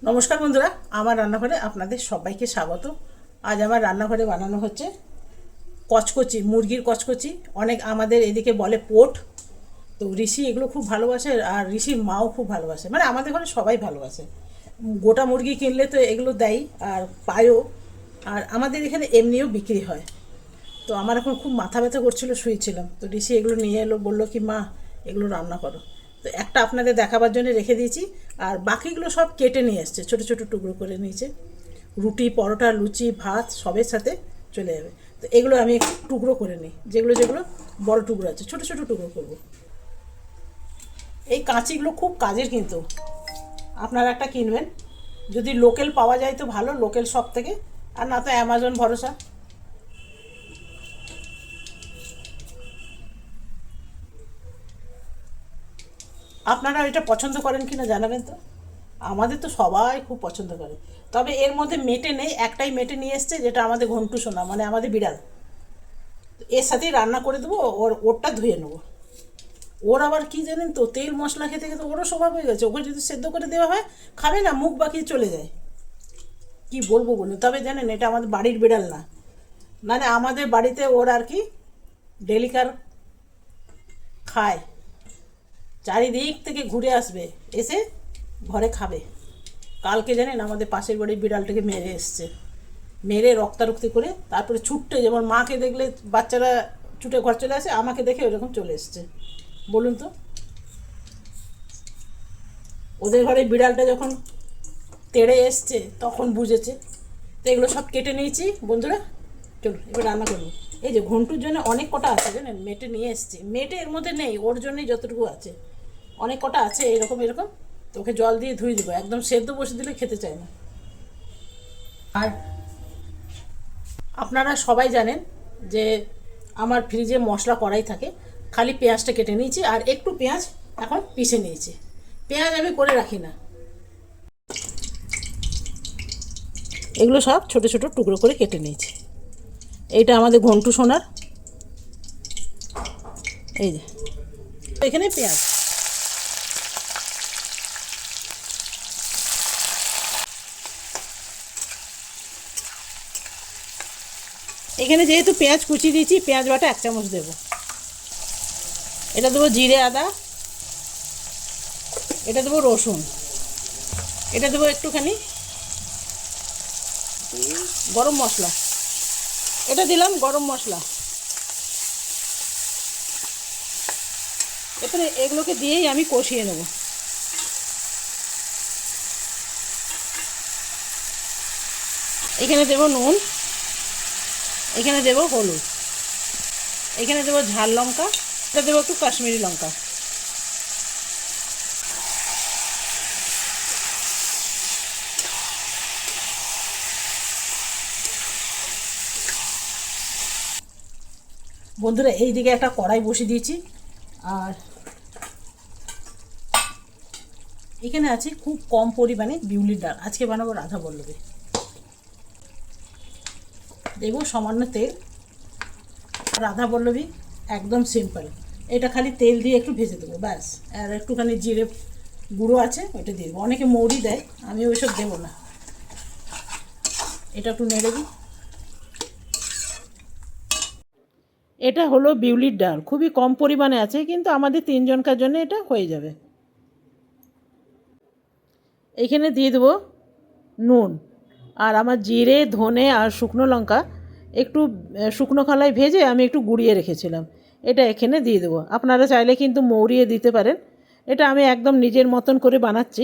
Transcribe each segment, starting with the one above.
নমস্কার বন্ধুরা, আমার রান্নাঘরে আপনাদের সবাইকে স্বাগত। আজ আমার রান্নাঘরে বানানো হচ্ছে কচকচি, মুরগির কচকচি। অনেক আমাদের এদিকে বলে পোট। তো ঋষি এগুলো খুব ভালোবাসে, আর ঋষির মাও খুব ভালোবাসে, মানে আমাদের ঘরে সবাই ভালোবাসে। গোটা মুরগি কিনলে তো এগুলো দেয়, আর পায়ও। আর আমাদের এখানে এমনিও বিক্রি হয়। তো আমার এখন খুব মাথা ব্যথা করছিল, শুয়েছিলাম, তো ঋষি এগুলো নিয়ে এলো, বললো কি মা এগুলো রান্না করো। তো একটা আপনাদের দেখাবার জন্য রেখে দিয়েছি, আর বাকিগুলো সব কেটে নিয়ে এসছে, ছোটো ছোটো টুকরো করে নিয়েছে। রুটি, পরোটা, লুচি, ভাত সবের সাথে চলে যাবে। তো এগুলো আমি একটু টুকরো করে নিই, যেগুলো যেগুলো বড় টুকরো আছে ছোটো ছোটো টুকরো করব। এই কাঁচিগুলো খুব কাজের, কিন্তু আপনারা একটা কিনবেন, যদি লোকাল পাওয়া যায় তো ভালো, লোকাল শপ থেকে, আর না তো অ্যামাজন ভরসা। আপনারা এটা পছন্দ করেন কি না জানাবেন তো। আমাদের তো সবাই খুব পছন্দ করে। তবে এর মধ্যে মেটে নেই, একটাই মেটে নিয়ে এসছে, যেটা আমাদের ঘন্টু সোনা, মানে আমাদের বিড়াল। এর সাথেই রান্না করে দেবো, ওরটা ধুয়ে নেবো। ওর আবার কি জানেন তো, তেল মশলা খেতে খেতে ওরও স্বভাব হয়ে গেছে। ওকে যদি সেদ্ধ করে দেওয়া হয় খাবে না, মুখ বাঁকিয়ে চলে যায়। কি বলবো বলুন। তবে জানেন এটা আমাদের বাড়ির বিড়াল না, মানে আমাদের বাড়িতে ওর আর কি ডেলিকার খায়, চারিদিক থেকে ঘুরে আসবে, এসে ঘরে খাবে। কালকে জানেন আমাদের পাশের বাড়ির বিড়ালটাকে মেরে এসছে, মেরে রক্তারক্তি করে তারপরে ছুটতে, যেমন মাকে দেখলে বাচ্চারা ছুটে ঘর চলে আসে, আমাকে দেখে ওইরকম চলে এসছে। বলুন তো, ওদের ঘরে বিড়ালটা যখন তেড়ে এসছে তখন বুঝেছে। তো এগুলো সব কেটে নিয়েছি বন্ধুরা, চলুন এবার রান্না করবো। এই যে ঘন্টুর জন্য অনেক কটা আছে জানেন, মেটে নিয়ে এসছি। মেটে এর মধ্যে নেই, ওর জন্যই যতটুকু আছে, অনেক কটা আছে এরকম এরকম। তো ওকে জল দিয়ে ধুয়ে দেবো, একদম সেদ্ধ বসে দিলে খেতে চায় না। আর আপনারা সবাই জানেন যে আমার ফ্রিজে মশলা কড়াই থাকে, খালি পেঁয়াজটা কেটে নিয়েছি, আর একটু পেঁয়াজ এখন পিষে নিয়েছি। পেঁয়াজ আমি করে রাখি না, এগুলো সব ছোট ছোট টুকরো করে কেটে নিয়েছি। এইটা আমাদের ঘন্টু সোনার, এই যে এখানে পেঁয়াজ। এখানে যেহেতু পেঁয়াজ কুচি দিয়েছি, পেঁয়াজ বাটা 1 চামচ দেবো। এটা দেবো জিরে আদা, এটা দেবো রসুন, এটা দেবো একটুখানি গরম মশলা, এটা দিলাম গরম মশলা। এখানে এগুলোকে দিয়েই আমি কষিয়ে নেব। এখানে দেবো নুন, এখানে দেবো হলুদ, এখানে দেবো ঝাল লঙ্কা, এটা দেবো একটু কাশ্মীরি লঙ্কা। বন্ধুরা এই দিকে একটা কড়াই বসিয়ে দিয়েছি, আর এখানে আছে খুব কম পরিমাণে বিউলির ডাল। আজকে বানাবো রাধা বল্লভী। দেবো সামান্য তেল। রাধা বল্লভী একদম সিম্পল, এটা খালি তেল দিয়ে একটু ভেজে দেবো ব্যাস। আর একটুখানি জিরে গুঁড়ো আছে, ওইটা দিয়ে দেবো। অনেকে মৌরি দেয়, আমি ওইসব দেবো না। এটা একটু নেড়ে দিই। এটা হলো বিউলির ডাল, খুবই কম পরিমাণে আছে, কিন্তু আমাদের 3 জনকার জন্য এটা হয়ে যাবে। এখানে দিয়ে দেবো নুন, আর আমার জিরে, ধনে আর শুকনো লঙ্কা একটু শুকনো খোলায় ভেজে আমি একটু গুঁড়িয়ে রেখেছিলাম, এটা এখানে দিয়ে দেবো। আপনারা চাইলে কিন্তু মৌরিয়ে দিতে পারেন। এটা আমি একদম নিজের মতন করে বানাচ্ছি।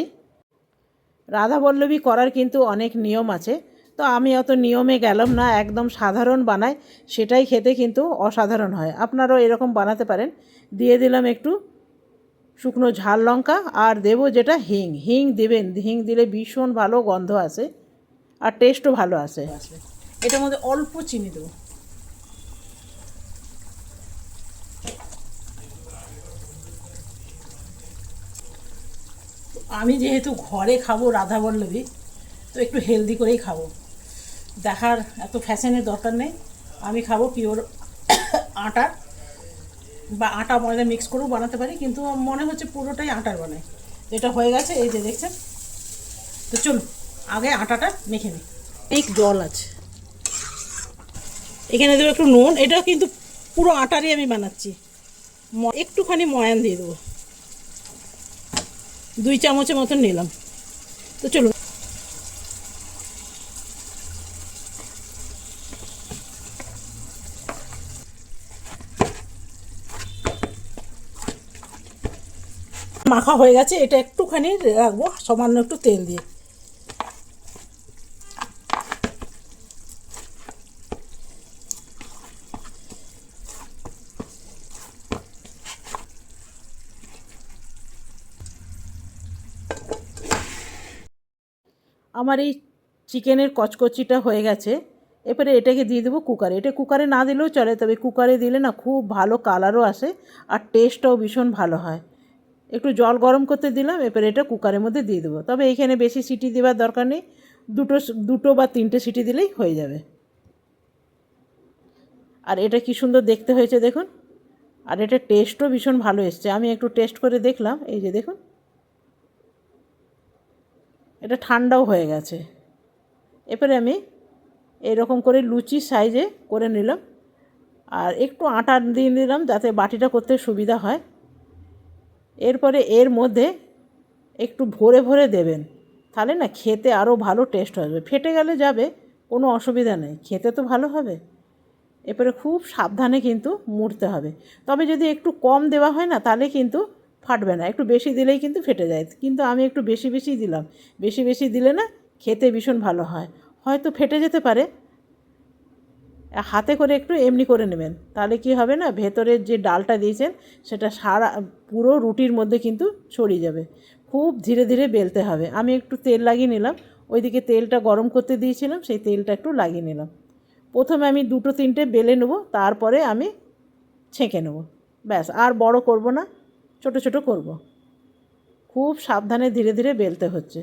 রাধাবল্লভী করার কিন্তু অনেক নিয়ম আছে, তো আমি অত নিয়মে গেলাম না, একদম সাধারণ বানাই, সেটাই খেতে কিন্তু অসাধারণ হয়। আপনারাও এরকম বানাতে পারেন। দিয়ে দিলাম একটু শুকনো ঝাল লঙ্কা, আর দেবো যেটা হিং। হিং দেবেন, হিং দিলে ভীষণ ভালো গন্ধ আসে, আর টেস্টও ভালো আসে। এটার মধ্যে অল্প চিনি দেবো। আমি যেহেতু ঘরে খাবো রাধাবল্লভী, তো একটু হেলদি করেই খাবো। দেখার এত ফ্যাশনের দরকার নেই, আমি খাবো পিওর আটার, বা আটা ময়দা মিক্স করেও বানাতে পারি, কিন্তু মনে হচ্ছে পুরোটাই আটার বানাই। এটা হয়ে গেছে, এই যে দেখছেন। তো চলুন আগে আটাটা মেখে নিই। ঠিক জল আছে, এখানে দেবো একটু নুন। এটা কিন্তু পুরো আটারই আমি বানাচ্ছি। একটুখানি ময়ান দিয়ে দেবো, 2 চামচের মতন নিলাম। তো চলুন মাখা হয়ে গেছে, এটা একটুখানি রাখবো সামান্য একটু তেল দিয়ে। আমার এই চিকেনের কচকচিটা হয়ে গেছে। এরপরে এটাকে দিয়ে দেবো কুকারে। এটা কুকারে না দিলেও চলে, তবে কুকারে দিলে না খুব ভালো কালারও আসে আর টেস্টটাও ভীষণ ভালো হয়। একটু জল গরম করতে দিলাম, এরপরে এটা কুকারের মধ্যে দিয়ে দেবো। তবে এইখানে বেশি সিটি দেওয়ার দরকার নেই, দুটো বা 3টে সিটি দিলেই হয়ে যাবে। আর এটা কি সুন্দর দেখতে হয়েছে দেখুন, আর এটা টেস্টও ভীষণ ভালো এসছে। আমি একটু টেস্ট করে দেখলাম, এই যে দেখুন এটা ঠান্ডাও হয়ে গেছে। এরপরে আমি এরকম করে লুচি সাইজে করে নিলাম, আর একটু আটা দিয়ে দিলাম যাতে বাটিটা করতে সুবিধা হয়। এরপরে এর মধ্যে একটু ভরে ভরে দেবেন, তাহলে না খেতে আরও ভালো টেস্ট হবে। ফেটে গেলে যাবে, কোনো অসুবিধা নেই, খেতে তো ভালো হবে। এরপরে খুব সাবধানে কিন্তু মুড়তে হবে। তবে যদি একটু কম দেওয়া হয় না তাহলে কিন্তু ফাটবে না, একটু বেশি দিলেই কিন্তু ফেটে যায়। কিন্তু আমি একটু বেশি বেশি দিলাম, বেশি বেশি দিলে না খেতে ভীষণ ভালো হয়। হয়তো ফেটে যেতে পারে, হাতে করে একটু এমনি করে নেবেন, তাহলে কি হবে না, ভেতরের যে ডালটা দিয়েছেন সেটা সারা পুরো রুটির মধ্যে কিন্তু ছড়িয়ে যাবে। খুব ধীরে ধীরে বেলতে হবে। আমি একটু তেল লাগিয়ে নিলাম, ওইদিকে তেলটা গরম করতে দিয়েছিলাম, সেই তেলটা একটু লাগিয়ে নিলাম। প্রথমে আমি 2-3টে বেলে নেব, তারপরে আমি ছেঁকে নেব। ব্যাস, আর বড় করব না, ছোট ছোট করব। খুব সাবধানে ধীরে ধীরে বেলতে হচ্ছে।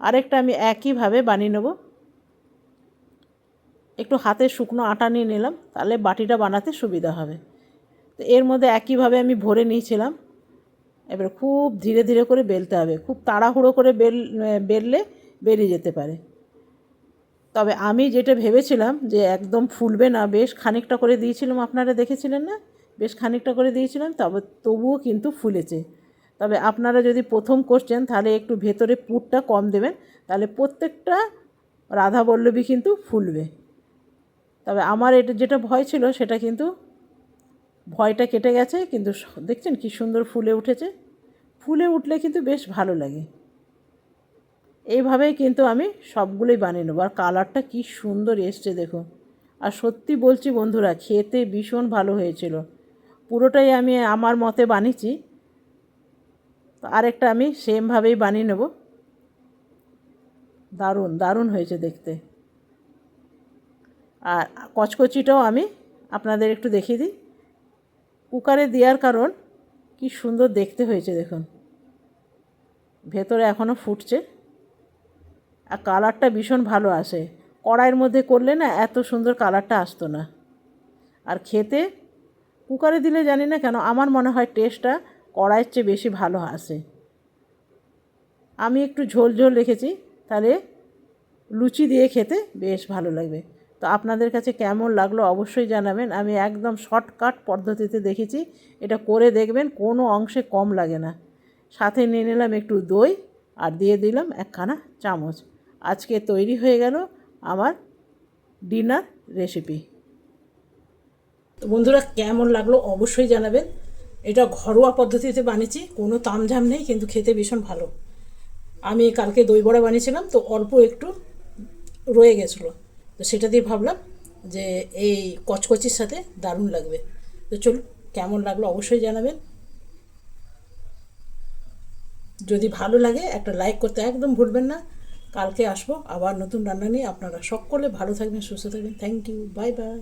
আরেকটা আমি একইভাবে বানিয়ে নেব। একটু হাতে শুকনো আটা নিয়ে নিলাম, তাহলে বাটিটা বানাতে সুবিধা হবে। তো এর মধ্যে একইভাবে আমি ভরে নিয়েছিলাম। এবার খুব ধীরে ধীরে করে বেলতে হবে, খুব তাড়াহুড়ো করে বেললে বেরিয়ে যেতে পারে। তবে আমি যেটা ভেবেছিলাম যে একদম ফুলবে না, বেশ খানিকটা করে দিয়েছিলাম, আপনারা দেখেছিলেন না, বেশ খানিকটা করে দিয়েছিলাম, তবুও কিন্তু ফুলেছে। তবে আপনারা যদি প্রথম করছেন তাহলে একটু ভেতরে পুরটা কম দেবেন, তাহলে প্রত্যেকটা রাধাবল্লভী কিন্তু ফুলবে। তবে আমার এটা যেটা ভয় ছিল সেটা কিন্তু ভয়টা কেটে গেছে। কিন্তু দেখছেন কি সুন্দর ফুলে উঠেছে। ফুলে উঠলে কিন্তু বেশ ভালো লাগে। এইভাবেই কিন্তু আমি সবগুলোই বানিয়ে নেবো। আর কালারটা কি সুন্দর এসছে দেখুন। আর সত্যি বলছি বন্ধুরা, খেতে ভীষণ ভালো হয়েছিল। পুরোটাই আমি আমার মতে বানিয়েছি। তো আরেকটা আমি সেমভাবেই বানিয়ে নেব। দারুণ দারুণ হয়েছে দেখতে। আর কচকচিটাও আমি আপনাদের একটু দেখিয়ে দিই। কুকারে দেওয়ার কারণ কি সুন্দর দেখতে হয়েছে দেখুন, ভেতরে এখনও ফুটছে আর কালারটা ভীষণ ভালো আসে। কড়াইয়ের মধ্যে করলে না এত সুন্দর কালারটা আসতো না। আর খেতে কুকারে দিলে জানি না কেন আমার মনে হয় টেস্টটা কড়াইয়ের চেয়ে বেশি ভালো আসে। আমি একটু ঝোল ঝোল রেখেছি, তাহলে লুচি দিয়ে খেতে বেশ ভালো লাগবে। তো আপনাদের কাছে কেমন লাগলো অবশ্যই জানাবেন। আমি একদম শর্টকাট পদ্ধতিতে দেখেছি, এটা করে দেখবেন, কোনো অংশে কম লাগে না। সাথে নিয়ে নিলাম একটু দই আর দিয়ে দিলাম একখানা চামচ। আজকে তৈরি হয়ে গেল আমার ডিনার রেসিপি। তো বন্ধুরা কেমন লাগলো অবশ্যই জানাবেন। এটা ঘরোয়া পদ্ধতিতে বানিয়েছি, কোনো তামঝাম নেই, কিন্তু খেতে ভীষণ ভালো। আমি কালকে দই বড়া বানিয়েছিলাম, তো অল্প একটু রয়ে গেছিলো, তো সেটা দিয়ে ভাবলাম যে এই কচকচির সাথে দারুণ লাগবে। তো চলুন, কেমন লাগলো অবশ্যই জানাবেন। যদি ভালো লাগে একটা লাইক করতে একদম ভুলবেন না। কালকে আসবো আবার নতুন রান্না নিয়ে। আপনারা সকলে ভালো থাকবেন, সুস্থ থাকবেন। Thank you, bye by.